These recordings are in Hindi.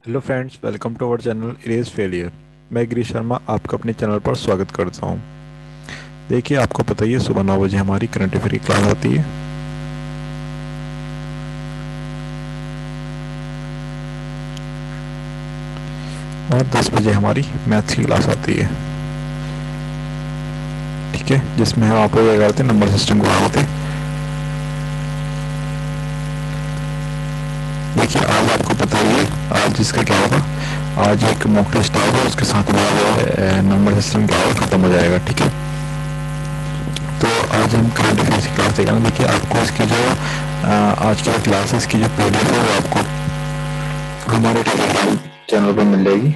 Hello friends, welcome to our channel erase failure. मैं गिरीश शर्मा आपका अपने चैनल पर स्वागत करता हूं। देखिए, आपको पता ही है सुबह 9 बजे हमारी करंट अफेयर की क्लास आती है और 10 बजे हमारी मैथ्स की क्लास आती है। ठीक है, जिसमें हम आपको क्या करते हैं, नंबर सिस्टम को पढ़ाते हैं। देखिए, आज आपको पता ही है आज इसका क्या होगा। आज एक मॉक टेस्ट होगा, उसके साथ हमारा नंबर सिस्टम क्या होगा, खत्म हो जाएगा। ठीक है, तो आज हम करंट अफेयर्स की क्लास देखेंगे। देखिए, आपको इसकी जो आज की क्लासेस की जो पीडीएफ है वो आपको हमारे टेलीग्राम चैनल पर मिल जाएगी,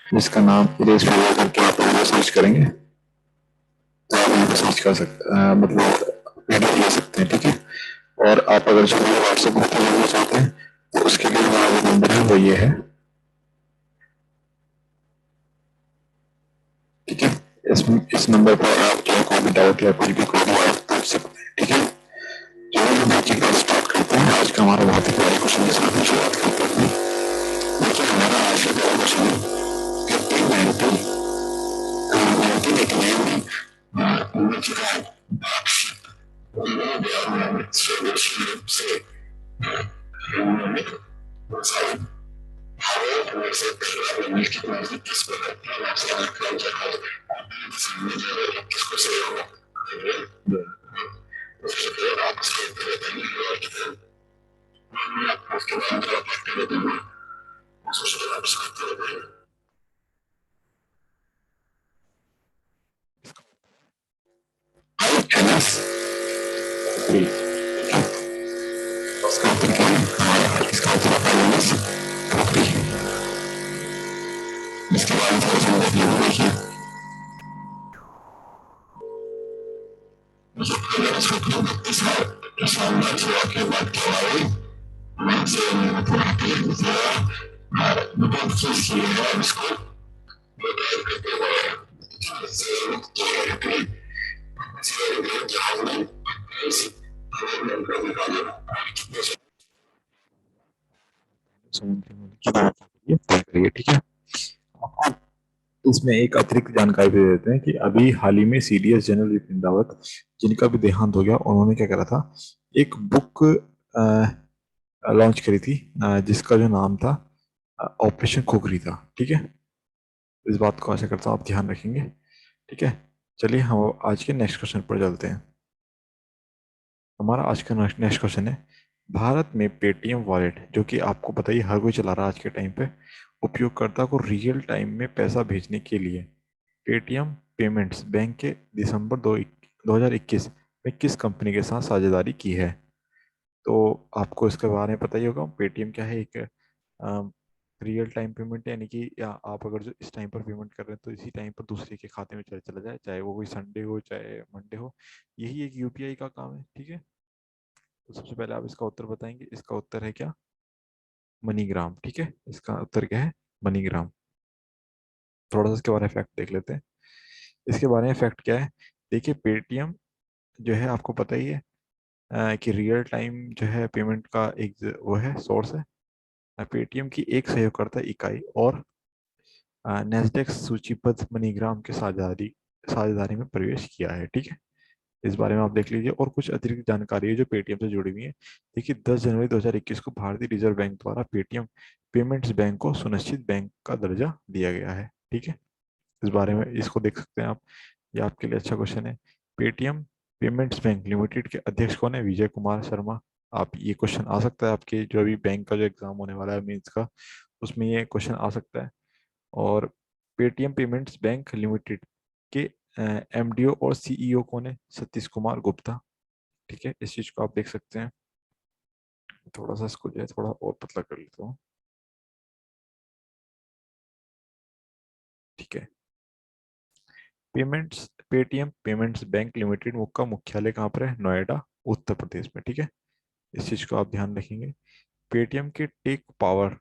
जिसका नाम इरेज फेलियर करके आप लोग सर्च करेंगे तो आप यहाँ पे सर्च कर सकते मतलब पीडीएफ ले सकते हैं। ठीक है, और आप अगर जो व्हाट्सएप ग्रुप पे जुड़ना चाहते हैं तो उसके लिए हमारा जो नंबर है वो ये है। ठीक है, इस नंबर पर आप जो कोई भी डाउट या कोई भी क्वेरी आप पूछ सकते हैं। ठीक है, चलिए हम आज की क्लास स्टार्ट करते हैं। आज का हमारा बहुत ही प्यारे क्वेश्चन के साथ शुरुआत करते हैं। देखिए, हमारा आज का पहला क्वेश्चन है 1989 में बन चुका है। स्वदेशी रूप से भारत में से पहला अमेरिकी नागरिक किस पर है? आपसे आपका जवाब दिसंबर 2021 को सही होगा। तो सबसे पहले आप इसका उत्तर बताएंगे और मैं आपको उसके बाद जवाब करके दूंगा। सबसे पहले आप इसका उत्तर बताएंगे। एनएस 3। इसका उत्तर क्या है? हमारा इसका उत्तर होगा एनएस 3। इसके बाद थोड़ा सा देखिए, अगर इसको 32 साल बाद हुआ के बाद क्या हुआ से बहुत चीज की है इसको करते हुए जहाज में तय करिए। ठीक है, इसमें एक अतिरिक्त जानकारी दे देते हैं कि अभी हाल ही में सीडीएस जनरल बिपिन रावत, जिनका भी देहांत हो गया, उन्होंने क्या करा था, एक बुक लॉन्च करी थी, जिसका जो नाम था ऑपरेशन खुखरी था। ठीक है, इस बात को आशा करता हूँ आप ध्यान रखेंगे। ठीक है, चलिए हम आज के नेक्स्ट क्वेश्चन पर चलते हैं। हमारा आज का नेक्स्ट क्वेश्चन है, भारत में पेटीएम वॉलेट, जो कि आपको पता ही हर कोई चला रहा है आज के टाइम पे, उपयोगकर्ता को रियल टाइम में पैसा भेजने के लिए पेटीएम पेमेंट्स बैंक के दिसंबर 2021 में किस कंपनी के साथ साझेदारी की है। तो आपको इसके बारे में पता ही होगा, पेटीएम क्या है, एक रियल टाइम पेमेंट, यानी कि या आप अगर जो इस टाइम पर पेमेंट कर रहे हैं तो इसी टाइम पर दूसरे के खाते में चला चला जाए, चाहे वो कोई संडे हो चाहे मंडे हो। यही एक यूपीआई का काम है। ठीक है, तो सबसे पहले आप इसका उत्तर बताएंगे। इसका उत्तर है क्या? मनीग्राम। ठीक है, इसका उत्तर क्या है? मनीग्राम। थोड़ा सा इसके बारे में फैक्ट देख लेते हैं। इसके बारे में फैक्ट क्या है? देखिए, पेटीएम जो है आपको पता ही है कि रियल टाइम जो है पेमेंट का एक वो है, सोर्स है। पेटीएम की एक सहयोगकर्ता इकाई और नेस्डेक सूचीबद्ध मनीग्राम के साझेदारी साझेदारी में प्रवेश किया है। ठीक है, इस बारे में आप देख लीजिए। और कुछ अतिरिक्त जानकारी है जो पेटीएम से जुड़ी हुई है। देखिए, 10 जनवरी 2021 को भारतीय रिजर्व बैंक द्वारा पेटीएम पेमेंट्स बैंक को सुनिश्चित बैंक का दर्जा दिया गया है। ठीक है, इस बारे में इसको देख सकते हैं आप। ये आपके लिए अच्छा क्वेश्चन है। पेटीएम पेमेंट्स बैंक लिमिटेड के अध्यक्ष कौन है? विजय कुमार शर्मा। आप ये क्वेश्चन आ सकता है आपके जो अभी बैंक का जो एग्जाम होने वाला है मीन्स का, उसमें ये क्वेश्चन आ सकता है। और पेटीएम पेमेंट्स बैंक लिमिटेड के एमडीओ और सीईओ कौन है? सतीश कुमार गुप्ता। ठीक है, इस चीज को आप देख सकते हैं। थोड़ा सा इसको जो है थोड़ा और पतला कर लेता हूँ। ठीक है, payments Paytm payments bank limited का मुख्यालय कहाँ पर है? नोएडा, उत्तर प्रदेश में। ठीक है, इस चीज को आप ध्यान रखेंगे। पेटीएम के tech power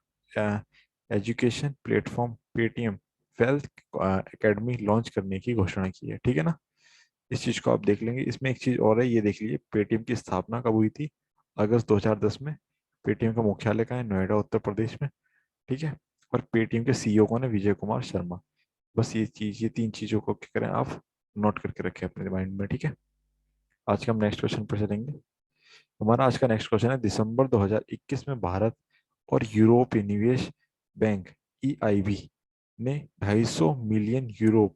education platform Paytm wealth academy launch करने की घोषणा की है। ठीक है ना, इस चीज को आप देख लेंगे। इसमें एक चीज और है, ये देख लीजिए, पेटीएम की स्थापना कब हुई थी? अगस्त 2010 में। पेटीएम का मुख्यालय कहाँ है? नोएडा, उत्तर प्रदेश में। ठीक है, और पेटीएम के सीईओ कौन है? विजय कुमार शर्मा। बस ये चीज, ये तीन चीजों को क्या करें आप, नोट करके रखें अपने माइंड में, ठीक है। आज का हम नेक्स्ट क्वेश्चन पर चलेंगे। हमारा आज का नेक्स्ट क्वेश्चन है, दिसंबर 2021 में भारत और यूरोपीय निवेश बैंक ईआईबी ने 250 मिलियन यूरो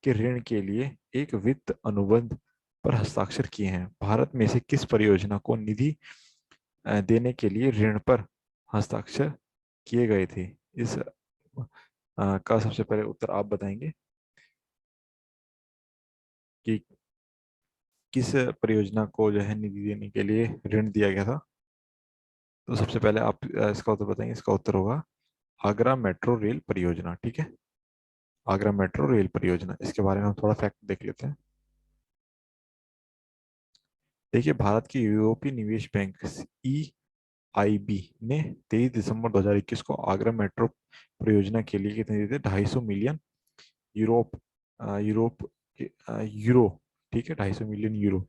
के ऋण के लिए एक वित्त अनुबंध पर हस्ताक्षर किए हैं। भारत में से किस परियोजना को निधि देने के लिए ऋण पर हस्ताक्षर किए गए थे? इस का सबसे पहले उत्तर आप बताएंगे कि किस परियोजना को जो है निधि देने के लिए ऋण दिया गया था। तो सबसे पहले आप इसका उत्तर बताएंगे। इसका उत्तर होगा आगरा मेट्रो रेल परियोजना, ठीक है। आगरा मेट्रो रेल परियोजना, इसके बारे में हम थोड़ा फैक्ट देख लेते हैं। देखिए, भारत की यूरोपीय निवेश बैंक ई आईबी ने 23 दिसंबर 2021 को आगरा मेट्रो परियोजना के लिए कितने दिए थे? 250 मिलियन यूरोप यूरोप यूरो, ठीक है, 250 मिलियन यूरो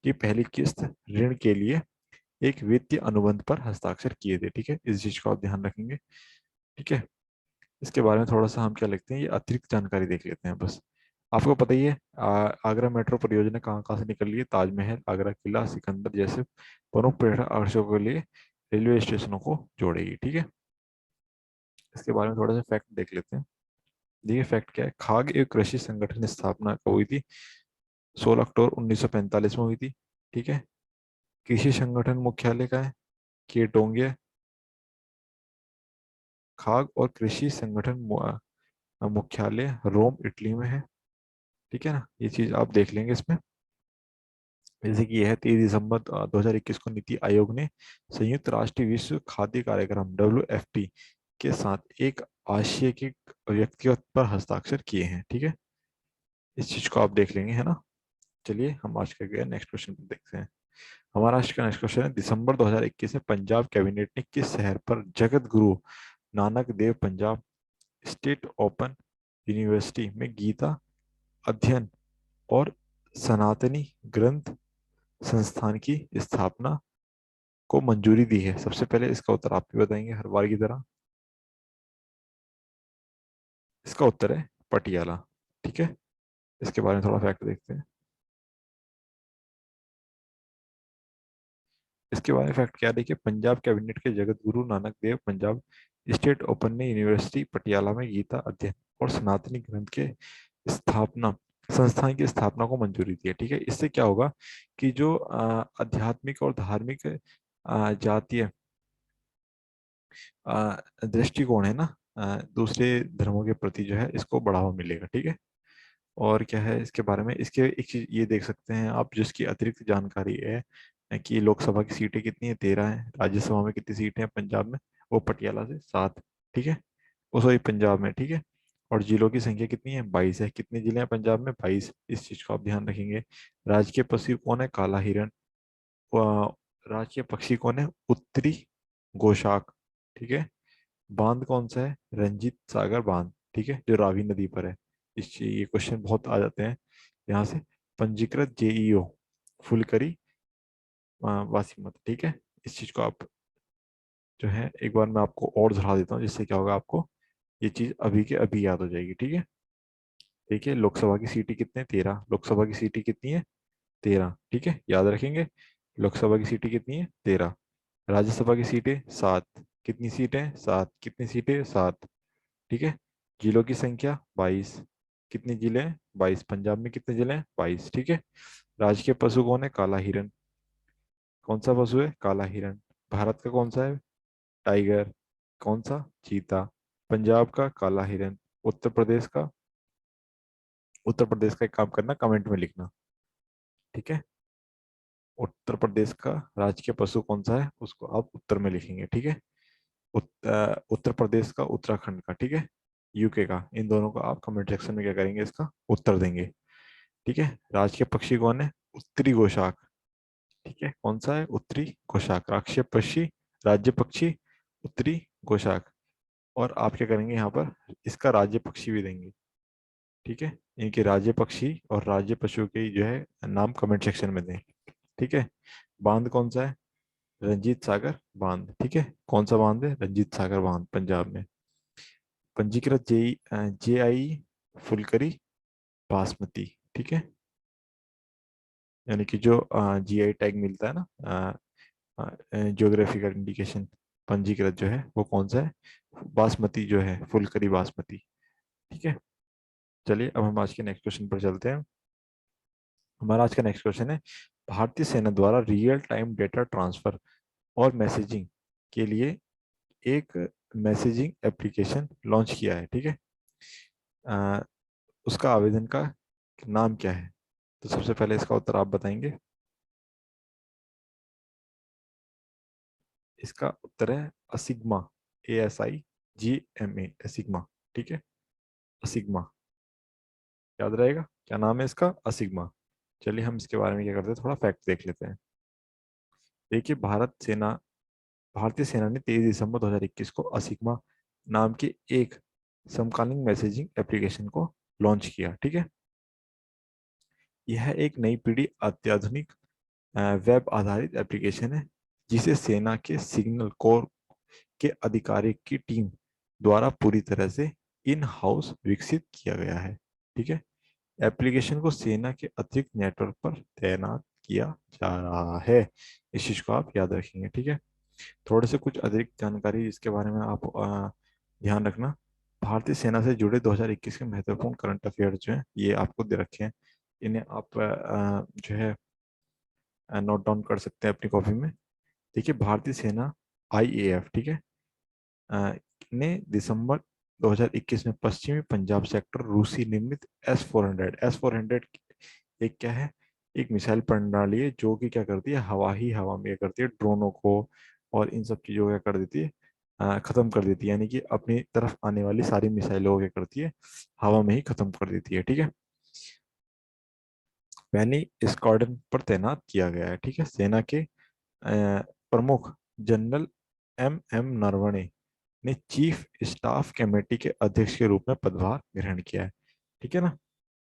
की पहली किस्त ऋण के लिए एक वित्तीय अनुबंध पर हस्ताक्षर किए थे, ठीक है। इस चीज को आप ध्यान रखेंगे, ठीक है। इसके बारे में थोड़ा सा हम क्या लिखते हैं, ये अतिरिक्त जानकारी देख लेते हैं बस। आपको पता ही है आगरा मेट्रो परियोजना कहाँ कहाँ से निकल रही है? ताजमहल, आगरा किला, सिकंदर जैसे प्रमुख पर्यटन आकर्षकों के लिए रेलवे स्टेशनों को जोड़ेगी, ठीक है। इसके बारे में थोड़ा सा फैक्ट देख लेते हैं। देखिए फैक्ट क्या है, खाद्य एवं कृषि संगठन की स्थापना कब हुई थी? 16 अक्टूबर 1945 में हुई थी, ठीक है। कृषि संगठन मुख्यालय का है केटोंगे। खाद्य और कृषि संगठन मुख्यालय रोम इटली में है, ठीक है ना। ये चीज आप देख लेंगे इसमें। जैसे कि यह 23 दिसंबर 2021 को नीति आयोग ने संयुक्त राष्ट्र विश्व खाद्य कार्यक्रम WFP के साथ एक आशय के व्यक्तिगत पर हस्ताक्षर किए हैं, ठीक है। इस चीज को आप देख लेंगे, है ना। चलिए हम आज का गया नेक्स्ट क्वेश्चन पर देखते हैं। हमारा आज का नेक्स्ट क्वेश्चन है, दिसंबर 2021 में पंजाब कैबिनेट ने किस शहर पर Jagat Guru Nanak Dev Punjab state open university में गीता अध्ययन और सनातनी ग्रंथ संस्थान की स्थापना को मंजूरी दी है? सबसे पहले इसका उत्तर आप भी बताएंगे हर बार की तरह। इसका उत्तर है पटियाला, ठीक है। इसके बारे में थोड़ा फैक्ट देखते हैं। इसके बारे में फैक्ट क्या है, देखिए, पंजाब कैबिनेट के जगत गुरु नानक देव पंजाब स्टेट ओपन ने यूनिवर्सिटी पटियाला में गीता अध्ययन और सनातनी ग्रंथ के स्थापना संस्थान की स्थापना को मंजूरी दी है, ठीक है। इससे क्या होगा कि जो आध्यात्मिक और धार्मिक जातीय दृष्टिकोण है ना, दूसरे धर्मों के प्रति जो है इसको बढ़ावा मिलेगा, ठीक है। और क्या है इसके बारे में, इसके एक चीज ये देख सकते हैं आप, जिसकी अतिरिक्त जानकारी है कि लोकसभा की सीटें कितनी है? 13 है। राज्यसभा में कितनी सीटें हैं पंजाब में? वो पटियाला से 7, ठीक है। वो सॉरी पंजाब में, ठीक है। और जिलों की संख्या कितनी है? 22 है। कितने जिले हैं पंजाब में? 22। इस चीज को आप ध्यान रखेंगे। राजकीय पशु कौन है? काला हिरण। राजकीय पक्षी कौन है? उत्तरी गोशाक, ठीक है। बांध कौन सा है? रंजीत सागर बांध, ठीक है, जो रावी नदी पर है। ये क्वेश्चन बहुत आ जाते हैं यहाँ से। पंजीकृत जेईओ फुलकरी वासीमत, ठीक है। इस चीज को आप जो है एक बार मैं आपको और दोहरा देता हूँ, जिससे क्या होगा आपको ये चीज अभी के अभी याद हो जाएगी, ठीक है। देखिए, लोकसभा की सीटें कितने? 13। लोकसभा की सीटें कितनी है? 13, ठीक है, याद रखेंगे। लोकसभा की सीटें कितनी है? 13। राज्यसभा की सीटें 7। कितनी सीटें? 7। कितनी सीटें? 7, ठीक है। जिलों की संख्या 22। कितने जिले हैं? 22। पंजाब में कितने जिले हैं? 22, ठीक है। राजकीय पशु कौन है? काला हिरन। कौन सा पशु है? काला हिरन। भारत का कौन सा है? टाइगर। कौन सा? चीता। पंजाब का काला हिरन। उत्तर प्रदेश का, उत्तर प्रदेश का एक काम करना, कमेंट में लिखना, ठीक है। उत्तर प्रदेश का राजकीय पशु कौन सा है उसको आप उत्तर में लिखेंगे, ठीक है। उत्तर प्रदेश का, उत्तराखंड का, ठीक है, यूके का, इन दोनों का आप कमेंट सेक्शन में क्या करेंगे, इसका उत्तर देंगे, ठीक है। राजकीय पक्षी कौन है? उत्तरी गोशाक, ठीक है। कौन सा है? उत्तरी गोशाक। राष्ट्रीय पक्षी, राज्य पक्षी उत्तरी गोशाक। और आप क्या करेंगे यहाँ पर, इसका राज्य पक्षी भी देंगे, ठीक है। इनके राज्य पक्षी और राज्य पशु के जो है नाम कमेंट सेक्शन में दें, ठीक है। बांध कौन सा है? रंजीत सागर बांध, ठीक है। कौन सा बांध है? रंजीत सागर बांध, पंजाब में। पंजीकृत JI फुलकरी बासमती, ठीक है। यानी कि जो GI टैग मिलता है ना, ज्योग्राफिकल इंडिकेशन, पंजीकृत जो है वो कौन सा है? बासमती जो है, फुलकरी बासमती, ठीक है। चलिए अब हम आज के नेक्स्ट क्वेश्चन पर चलते हैं। हमारा आज का नेक्स्ट क्वेश्चन है, भारतीय सेना द्वारा रियल टाइम डेटा ट्रांसफर और मैसेजिंग के लिए एक मैसेजिंग एप्लीकेशन लॉन्च किया है, ठीक है। अ, उसका आवेदन का नाम क्या है? तो सबसे पहले इसका उत्तर आप बताएंगे। इसका उत्तर है असिग्मा, ASIGMA, असिग्मा, ठीक है। असिग्मा, याद रहेगा क्या नाम है इसका? असिग्मा। चलिए हम इसके बारे में क्या करते हैं, थोड़ा फैक्ट देख लेते हैं। देखिए, भारतीय सेना ने 23 दिसंबर 2021 को असिग्मा नाम के एक समकालीन मैसेजिंग एप्लीकेशन को लॉन्च किया, ठीक है। यह एक नई पीढ़ी अत्याधुनिक वेब आधारित एप्लीकेशन है, जिसे सेना के सिग्नल कोर के अधिकारी की टीम द्वारा पूरी तरह से इन हाउस विकसित किया गया है, ठीक है। एप्लीकेशन को सेना के अतिरिक्त नेटवर्क पर तैनात किया जा रहा है। इस चीज को आप याद रखेंगे, ठीक है। थोड़े से कुछ अतिरिक्त जानकारी इसके बारे में आप ध्यान रखना। भारतीय सेना से जुड़े 2021 के महत्वपूर्ण करंट अफेयर जो हैं ये आपको दे रखे हैं। इन्हें आप जो है नोट डाउन कर सकते हैं अपनी कॉपी में। देखिए, भारतीय सेना IAF, ठीक है, अ, ने दिसंबर 2021 में पश्चिमी पंजाब सेक्टर रूसी निर्मित S-400 एक क्या है, एक मिसाइल प्रणाली है जो कि क्या करती है, हवा में क्या करती है, ड्रोनों को और इन सब चीजों को क्या कर देती है, खत्म कर देती है। यानी कि अपनी तरफ आने वाली सारी मिसाइलों को क्या करती है, हवा में ही खत्म कर देती है, ठीक है। पैनी स्क्वाड्रन पर तैनात किया गया है, ठीक है। सेना के प्रमुख जनरल MM नरवणे ने चीफ स्टाफ कमेटी के अध्यक्ष के रूप में पदभार ग्रहण किया है, ठीक है ना।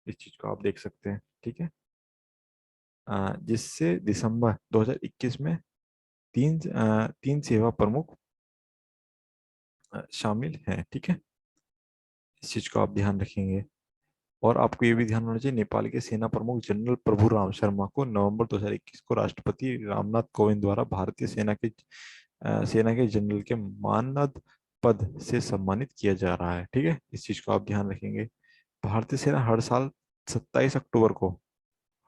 इस चीज को आप देख सकते हैं, ठीक है। जिससे दिसंबर 2021 में तीन सेवा प्रमुख शामिल हैं, ठीक है। इस चीज को आप ध्यान रखेंगे। और आपको ये भी ध्यान होना चाहिए, नेपाल के सेना प्रमुख जनरल प्रभु राम शर्मा को नवंबर 2021 को राष्ट्रपति रामनाथ कोविंद द्वारा भारतीय सेना के जनरल के मानद पद से सम्मानित किया जा रहा है, ठीक है। इस चीज को आप ध्यान रखेंगे। भारतीय सेना सत्ताईस अक्टूबर को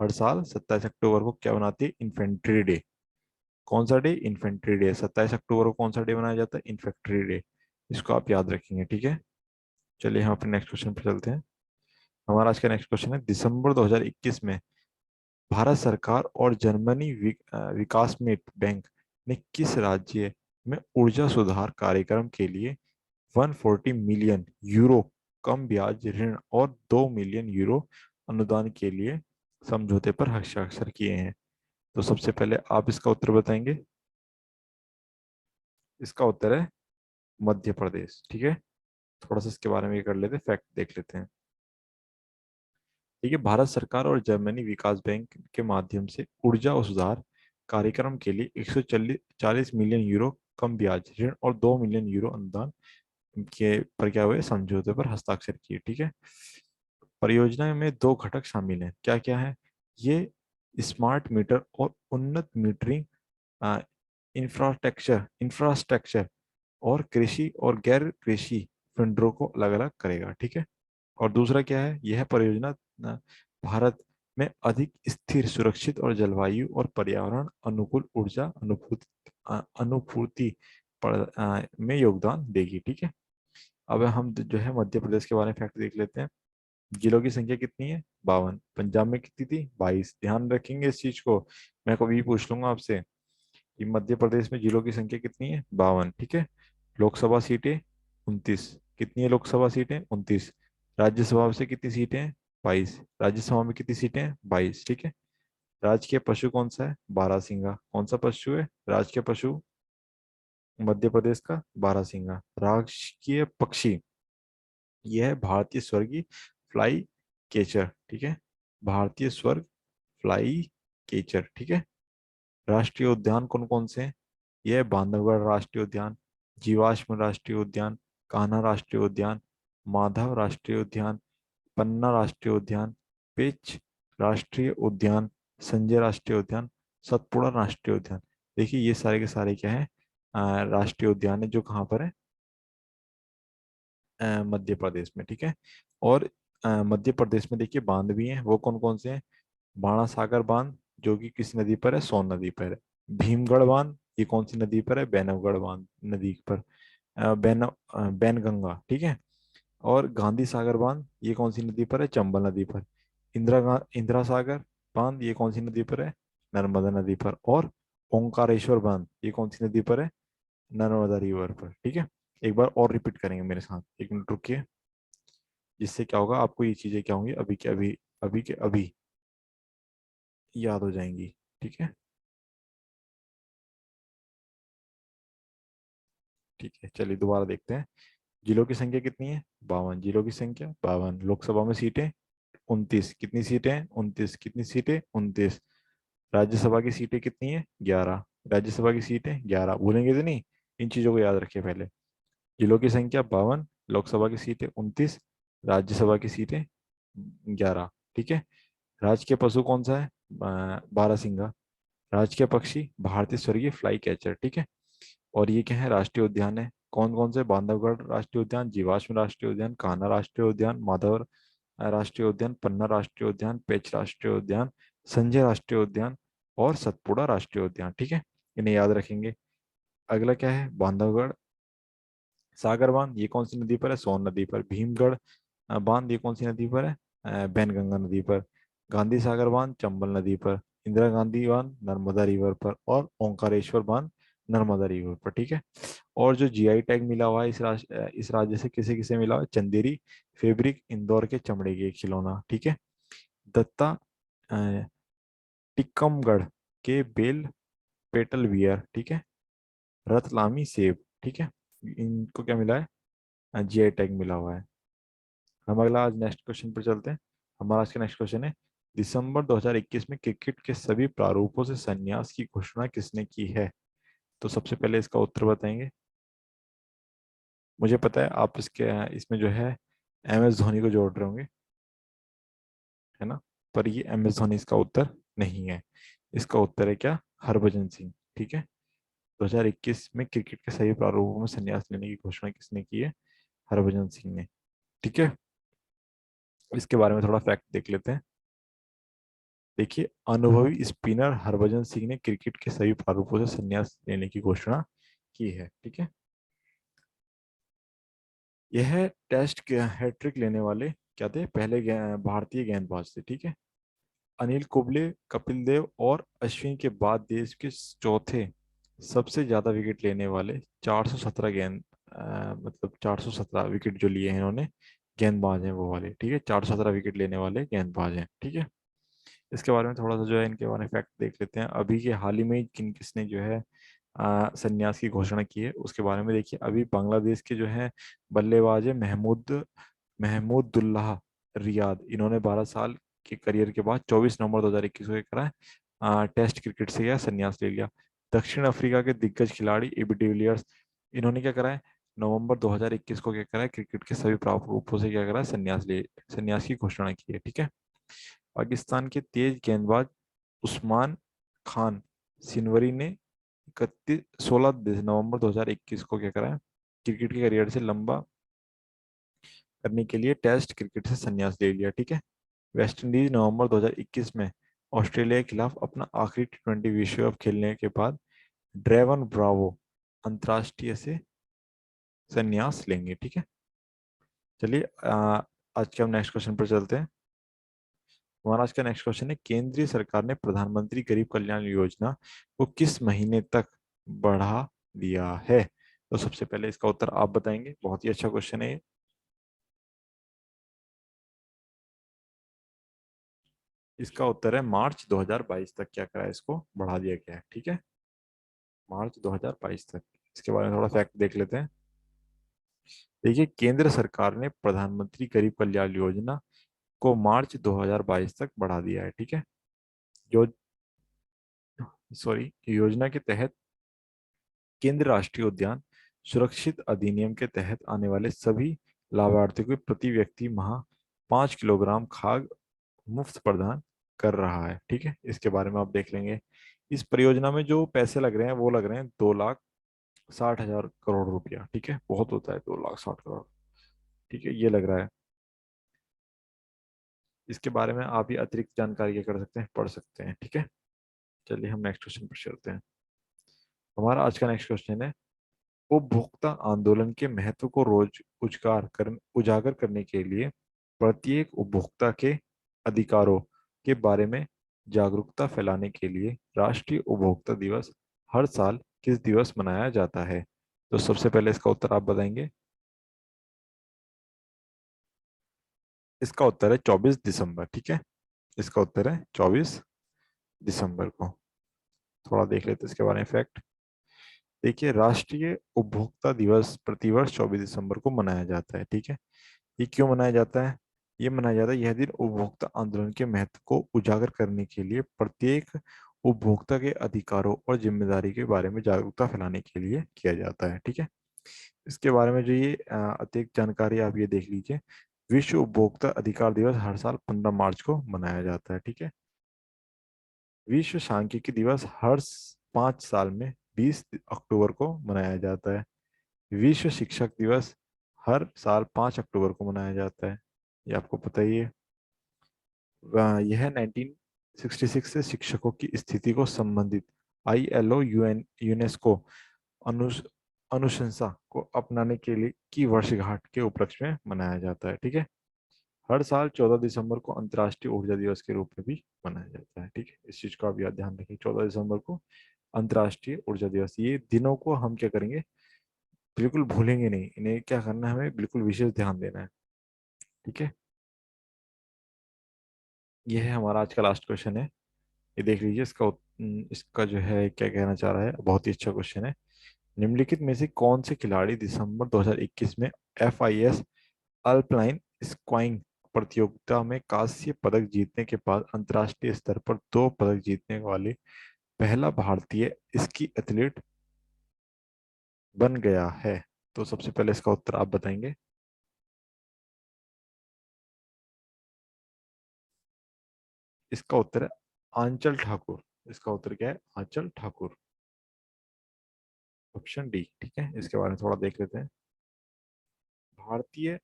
हर साल 27 अक्टूबर को क्या बनाती है, इन्फेंट्री डे। कौन सा डे? Infantry day. 27 अक्टूबर को कौन सा डे मनाया जाता है? Infantry day. इसको आप याद रखेंगे, ठीक है। चलिए हम अपने नेक्स्ट क्वेश्चन पर चलते हैं। हमारा आज का नेक्स्ट क्वेश्चन है, दिसंबर 2021 में भारत सरकार और जर्मनी विकासमेट बैंक ने किस राज्य में ऊर्जा सुधार कार्यक्रम के लिए 140 मिलियन यूरो कम ब्याज ऋण और 2 मिलियन यूरो अनुदान के लिए समझौते पर हस्ताक्षर किए हैं? तो सबसे पहले आप इसका उत्तर बताएंगे। इसका उत्तर है मध्य प्रदेश, ठीक है। थोड़ा सा इसके बारे में ये कर लेते हैं, फैक्ट देख लेते हैं। ठीक है, भारत सरकार और जर्मनी विकास बैंक के माध्यम से ऊर्जा और सुधार कार्यक्रम के लिए 140 मिलियन यूरो कम ब्याज ऋण और 2 मिलियन यूरो अनुदान के पर क्या हुए, समझौते पर हस्ताक्षर किए, ठीक है। परियोजना में दो घटक शामिल हैं, क्या क्या है ये? स्मार्ट मीटर और उन्नत मीटरिंग इंफ्रास्ट्रक्चर और कृषि और गैर कृषि वेंडरों को अलग अलग करेगा, ठीक है। और दूसरा क्या है, यह परियोजना भारत में अधिक स्थिर, सुरक्षित और जलवायु और पर्यावरण अनुकूल ऊर्जा अनुभूति में योगदान देगी, ठीक है। अब हम जो है मध्य प्रदेश के बारे में फैक्ट देख लेते हैं। जिलों की संख्या कितनी है? 52। पंजाब में कितनी थी? 22। ध्यान रखेंगे इस चीज को, मैं कभी पूछ लूंगा आपसे कि मध्य प्रदेश में जिलों की संख्या कितनी है? 52, ठीक है। लोकसभा सीटें 29। कितनी है लोकसभा सीटें? 29। राज्यसभा से कितनी सीटें हैं? 22। राज्यसभा में कितनी सीटें हैं? 22, ठीक है। राजकीय पशु कौन सा है? बारहसिंगा। कौन सा पशु है राजकीय पशु मध्य प्रदेश का? बारहसिंगा। राजकीय पक्षी, यह है भारतीय स्वर्गीय फ्लाई केचर, ठीक है। भारतीय स्वर्ग फ्लाई केचर, ठीक है। राष्ट्रीय उद्यान कौन कौन से हैं? यह है बांधवगढ़ राष्ट्रीय उद्यान, जीवाश्म राष्ट्रीय उद्यान, कान्हा राष्ट्रीय उद्यान, माधव राष्ट्रीय उद्यान, पन्ना राष्ट्रीय उद्यान, पेंच राष्ट्रीय उद्यान, संजय राष्ट्रीय उद्यान, सतपुड़ा राष्ट्रीय उद्यान। देखिए ये सारे के सारे क्या है, राष्ट्रीय उद्यान है जो कहाँ पर है, मध्य प्रदेश में। ठीक है। और मध्य प्रदेश में देखिए बांध भी हैं, वो कौन कौन से हैं? बाणासागर बांध जो कि किस नदी पर है, सोन नदी पर है। भीमगढ़ बांध ये कौन सी नदी पर है, बैनवगढ़ बांध नदी पर, बैनगंगा। ठीक है। और गांधी सागर बांध ये कौन सी नदी पर है, चंबल नदी पर। इंदिरा सागर बांध ये कौन सी नदी पर है, नर्मदा नदी पर। और ओंकारेश्वर बांध ये कौन सी नदी पर है, नर्मदा रिवर पर। ठीक है। एक बार और रिपीट करेंगे मेरे साथ, एक मिनट रुकिए। जिससे क्या होगा, आपको ये चीजें क्या होंगी, अभी के अभी, अभी के अभी याद हो जाएंगी। ठीक है। ठीक है, चलिए दोबारा देखते हैं। जिलों की संख्या कितनी है, 52। जिलों की संख्या 52। लोकसभा में सीटें 29। कितनी सीटें हैं, 29। कितनी सीटें, 29। राज्यसभा की सीटें कितनी है, 11। राज्यसभा की सीटें 11, भूलेंगे तो नहीं, इन चीजों को याद रखिए पहले। जिलों की संख्या 52, लोकसभा की सीटें 29, राज्यसभा की सीटें 11। ठीक है। राज्य के पशु कौन सा है, बारहसिंगा। राज्य के पक्षी भारतीय स्वर्गीय फ्लाई कैचर। ठीक है। और ये क्या है, राष्ट्रीय उद्यान है। कौन कौन से, बांधवगढ़ राष्ट्रीय उद्यान, जीवाश्म राष्ट्रीय उद्यान, कान्हा राष्ट्रीय उद्यान, माधव राष्ट्रीय उद्यान, पन्ना राष्ट्रीय उद्यान, पेंच राष्ट्रीय उद्यान, संजय राष्ट्रीय उद्यान और सतपुड़ा राष्ट्रीय उद्यान। ठीक है। इन्हें याद रखेंगे। अगला क्या है, बांधवगढ़ सागर बांध ये कौन सी नदी पर है, सोन नदी पर। भीमगढ़ बांध ये कौन सी नदी पर है, बैनगंगा नदी पर। गांधी सागर बांध चंबल नदी पर। इंदिरा गांधी बांध नर्मदा रिवर पर। और ओंकारेश्वर बांध नर्मदा रिवर पर। ठीक है। और जो जीआई टैग मिला हुआ है इस राज्य से किसे किसे मिला हुआ है, चंदेरी फैब्रिक, इंदौर के चमड़े के खिलौना। ठीक है। दत्ता अ, टिक्कमगढ़ के बेल पेटल वियर। ठीक है। रतलामी सेब। ठीक है। इनको क्या मिला है, जीआई टैग मिला हुआ है। हम अगला आज नेक्स्ट क्वेश्चन पर चलते हैं। हमारा आज का नेक्स्ट क्वेश्चन है, दिसंबर 2021 में क्रिकेट के सभी प्रारूपों से संन्यास की घोषणा किसने की है? तो सबसे पहले इसका उत्तर बताएंगे। मुझे पता है आप इसके इसमें जो है एम एस धोनी को जोड़ रहे होंगे, है ना? पर ये एम एस धोनी इसका उत्तर नहीं है। इसका उत्तर है क्या, हरभजन सिंह। ठीक है। 2021 में क्रिकेट के सभी प्रारूपों में संन्यास लेने की घोषणा किसने की है, हरभजन सिंह ने। ठीक है। इसके बारे में थोड़ा फैक्ट देख लेते हैं। देखिए, अनुभवी स्पिनर हरभजन सिंह ने क्रिकेट के सभी प्रारूपों से संन्यास लेने की घोषणा की है। ठीक है। यह टेस्ट के हैट्रिक लेने वाले क्या थे, पहले भारतीय गेंदबाज थे। ठीक है। अनिल कुंबले, कपिल देव और अश्विन के बाद देश के चौथे सबसे ज्यादा विकेट लेने वाले 417 मतलब 417 विकेट जो लिए हैं इन्होंने, गेंदबाज हैं वो वाले। ठीक है। 417 विकेट लेने वाले गेंदबाज हैं। ठीक है। इसके बारे में थोड़ा सा जो है इनके बारे में फैक्ट देख लेते हैं। अभी के हाल ही में किसने जो है संन्यास की घोषणा की है उसके बारे में देखिए। अभी बांग्लादेश के जो है बल्लेबाज है महमूदुल्लाह रियाद। इन्होंने 12 साल के करियर के बाद 24 नवंबर 2021 को क्या करा है, टेस्ट क्रिकेट से क्या संन्यास ले लिया। दक्षिण अफ्रीका के दिग्गज खिलाड़ी एबी डिविलियर्स, इन्होंने क्या करा है, नवंबर 2021 को क्या करा है, क्रिकेट के सभी प्रारूपों से क्या करा है, संन्यास की घोषणा की है। ठीक है। पाकिस्तान के तेज गेंदबाज उस्मान खान सिनवरी ने 16 नवंबर 2021 को क्या करा है, क्रिकेट के करियर से लंबा करने के लिए टेस्ट क्रिकेट से संन्यास ले लिया। ठीक है। वेस्टइंडीज नवंबर 2021 में ऑस्ट्रेलिया के खिलाफ अपना आखिरी टी20 विश्व कप खेलने के बाद ड्रेवन ब्रावो अंतर्राष्ट्रीय से संन्यास लेंगे। ठीक है। चलिए आज के हम नेक्स्ट क्वेश्चन पर चलते हैं। हमारा आज का नेक्स्ट क्वेश्चन है, केंद्रीय सरकार ने प्रधानमंत्री गरीब कल्याण योजना को किस महीने तक बढ़ा दिया है? तो सबसे पहले इसका उत्तर आप बताएंगे, बहुत ही अच्छा क्वेश्चन है ये। इसका उत्तर है मार्च 2022 तक क्या करा है, इसको बढ़ा दिया गया है। ठीक है। मार्च 2022 तक। इसके बारे में थोड़ा फैक्ट देख लेते हैं। देखिए, केंद्र सरकार ने प्रधानमंत्री गरीब कल्याण योजना को मार्च 2022 तक बढ़ा दिया है। ठीक है। जो योजना के तहत केंद्र राष्ट्रीय उद्यान सुरक्षित अधिनियम के तहत आने वाले सभी लाभार्थी को प्रति व्यक्ति माह 5 किलोग्राम खाद्य मुफ्त प्रदान कर रहा है। ठीक है, इसके बारे में आप देख लेंगे। इस परियोजना में जो पैसे लग रहे हैं वो लग रहे हैं 2,60,000 करोड़ रुपया। ठीक है, बहुत होता है 2,60,000 करोड़। ठीक है, ये लग रहा है। इसके बारे में आप ये अतिरिक्त जानकारी क्या कर सकते हैं, पढ़ सकते हैं। ठीक है, चलिए हम नेक्स्ट क्वेश्चन पर चलते हैं। हमारा आज का नेक्स्ट क्वेश्चन है, उपभोक्ता आंदोलन के महत्व को रोज उजागर करने के लिए प्रत्येक उपभोक्ता के अधिकारों के बारे में जागरूकता फैलाने के लिए राष्ट्रीय उपभोक्ता दिवस हर साल किस दिवस मनाया जाता है? तो सबसे पहले इसका उत्तर आप बताएंगे। इसका उत्तर है 24 दिसंबर। ठीक है, इसका उत्तर है 24 दिसंबर को। थोड़ा देख लेते हैं इसके बारे में फैक्ट। देखिए, राष्ट्रीय उपभोक्ता दिवस प्रतिवर्ष 24 दिसंबर को मनाया जाता है। ठीक है, ये क्यों मनाया जाता है? ये मनाया जाता है, यह दिन उपभोक्ता आंदोलन के महत्व को उजागर करने के लिए प्रत्येक उपभोक्ता के अधिकारों और जिम्मेदारी के बारे में जागरूकता फैलाने के लिए किया जाता है। ठीक है, इसके बारे में जो ये अतिरिक्त जानकारी आप ये देख लीजिए। विश्व उपभोक्ता अधिकार दिवस हर साल 15 मार्च को मनाया जाता है। ठीक है, विश्व सांख्यिकी दिवस 5 साल में 20 अक्टूबर को मनाया जाता है। विश्व शिक्षक दिवस हर साल 5 अक्टूबर को मनाया जाता है। ये आपको पता ही है। यह 1966 से शिक्षकों की स्थिति को संबंधित ILO यूनेस्को अनुस, अनुशंसा को अपनाने के लिए की वर्षगांठ के उपलक्ष्य में मनाया जाता है। ठीक है, हर साल 14 दिसंबर को अंतर्राष्ट्रीय ऊर्जा दिवस के रूप में भी मनाया जाता है। ठीक है, इस चीज का भी आप ध्यान रखें, 14 दिसंबर को अंतर्राष्ट्रीय ऊर्जा दिवस। ये दिनों को हम क्या करेंगे, बिल्कुल भूलेंगे नहीं। इन्हें क्या करना है, हमें बिल्कुल विशेष ध्यान देना है। ठीक है, यह है हमारा आज का लास्ट क्वेश्चन है। ये देख लीजिए, इसका जो है क्या कहना चाह रहा है, बहुत ही अच्छा क्वेश्चन है। निम्नलिखित में से कौन से खिलाड़ी दिसंबर 2021 में FIS अल्पलाइन स्क्वाइंग प्रतियोगिता में कांस्य पदक जीतने के बाद अंतर्राष्ट्रीय स्तर पर 2 पदक जीतने वाले पहला भारतीय स्की एथलीट बन गया है? तो सबसे पहले इसका उत्तर आप बताएंगे। इसका उत्तर है आंचल ठाकुर। इसका उत्तर क्या है? आंचल ठाकुर, ऑप्शन डी। ठीक है, इसके बारे में थोड़ा देख लेते हैं। भारतीय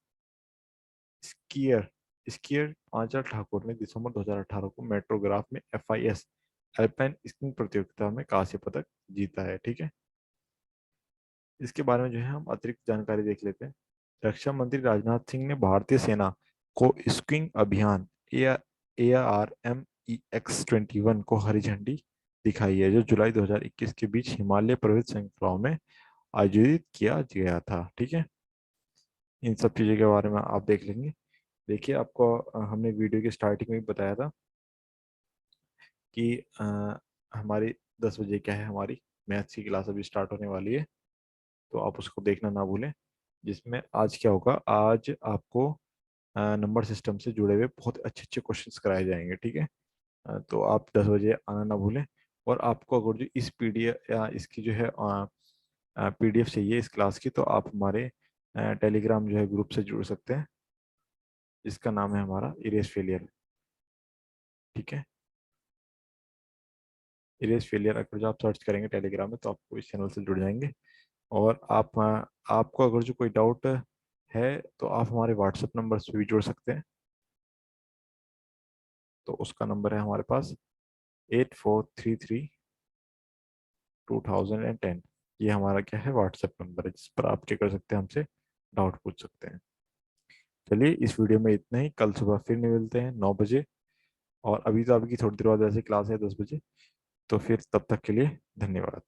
स्कीयर स्कीयर आंचल ठाकुर ने दिसंबर 2018 को मेट्रोग्राफ में FIS अल्पाइन स्कीइंग प्रतियोगिता में कांस्य पदक जीता है। ठीक है, इसके बारे में जो है हम अतिरिक्त जानकारी देख लेते हैं। रक्षा मंत्री राजनाथ सिंह ने भारतीय सेना को स्कीइंग अभियान ARMEX-21 को हरी झंडी दिखाई है, जो जुलाई 2021 के बीच हिमालय पर्वत श्रृंखलाओं में आयोजित किया गया था। ठीक है, इन सब चीज़ों के बारे में आप देख लेंगे। देखिए, आपको हमने वीडियो की स्टार्टिंग में भी बताया था कि हमारी 10 बजे क्या है, हमारी मैथ्स की क्लास अभी स्टार्ट होने वाली है। तो आप उसको देखना ना भूलें। जिसमें आज क्या होगा, आज आपको नंबर सिस्टम से जुड़े हुए बहुत अच्छे अच्छे क्वेश्चंस कराए जाएंगे। ठीक है, तो आप 10 बजे आना ना भूलें। और आपको अगर जो इस PDF या इसकी जो है PDF चाहिए इस क्लास की, तो आप हमारे टेलीग्राम जो है ग्रुप से जुड़ सकते हैं। इसका नाम है हमारा इरेज फेलियर। ठीक है, इरेज फेलियर अगर जो आप सर्च करेंगे टेलीग्राम में, तो आपको इस चैनल से जुड़ जाएंगे। और आपको अगर जो कोई डाउट है, तो आप हमारे व्हाट्सएप नंबर से भी जुड़ सकते हैं। तो उसका नंबर है हमारे पास 8433 2010। ये हमारा क्या है, व्हाट्सएप नंबर है, जिस पर आप क्या कर सकते हैं, हमसे डाउट पूछ सकते हैं। चलिए, इस वीडियो में इतना ही। कल सुबह फिर मिलते हैं 9 बजे। और अभी तो आपकी थोड़ी देर बाद वैसे क्लास है 10 बजे। तो फिर तब तक के लिए धन्यवाद।